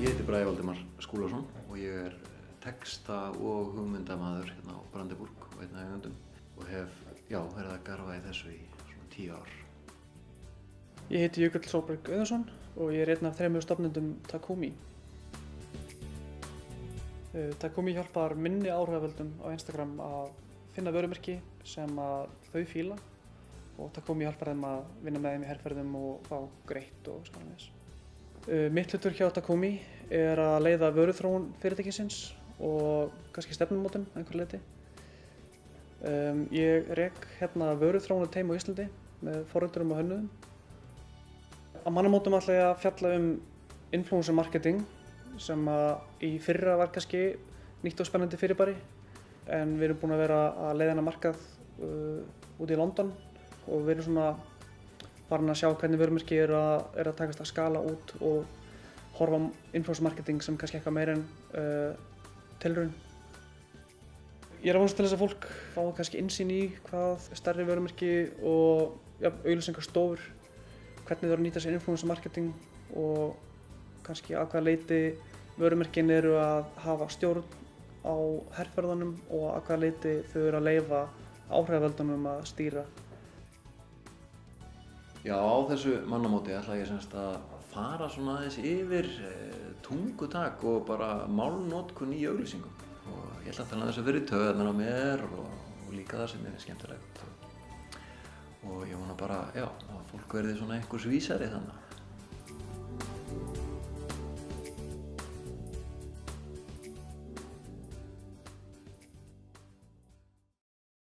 Ég heiti Bragi Valdimar Skúlason og ég texta- og hugmyndamaður hérna á Brandenburg og einn af eigendum og hef, verið að garfa í þessu í svona 10 ár. Ég heiti Jökull Sólberg Auðunsson og ég einn af 3 stofnendum Takumi. Takumi hjálpar minni áhrifavöldum á Instagram að finna vörumerki sem að þau fíla og Takumi hjálpar þeim að vinna með þeim í herferðum og fá greitt og svona þess. Mitt hlutverk hjá Takumi að leiða vöruþróun fyrirtækisins og kannski stefnumótun að einhverju leyti. Ég rek hérna vöruþróunarteymi á Íslandi með forriturum og hönnuðum. Á mannamótum ætla ég að fjalla influencer marketing sem í fyrra var kannski nýtt og spennandi fyrirbæri en við erum búin að vera að leiða hana markað úti í London og við erum svona farin að sjá hvernig vörumerki að takast að skala út og horfa á influencer marketing sem kannski eitthvað meira en tilraun. Ég að vonast til þess að fólk fái kannski innsýn í hvað stærri vörumerki og auglýsingastofur hvernig þau nýta sér influencer marketing og kannski að hvaða leyti vörumerkin eru að hafa stjórn á herferðunum og að hvaða leyti þau eru að leyfa áhrifavöldunum að stýra. Já, á þessu mannamóti ætla ég semst að fara svona aðeins yfir tungutak og bara málnotkun í auglýsingum. Og ég ætla að tala aðeins að vera í taugarnar á mér og líka það sem er skemmtilegt. Og ég vona bara, að fólk verði svona einhvers vísari þannig.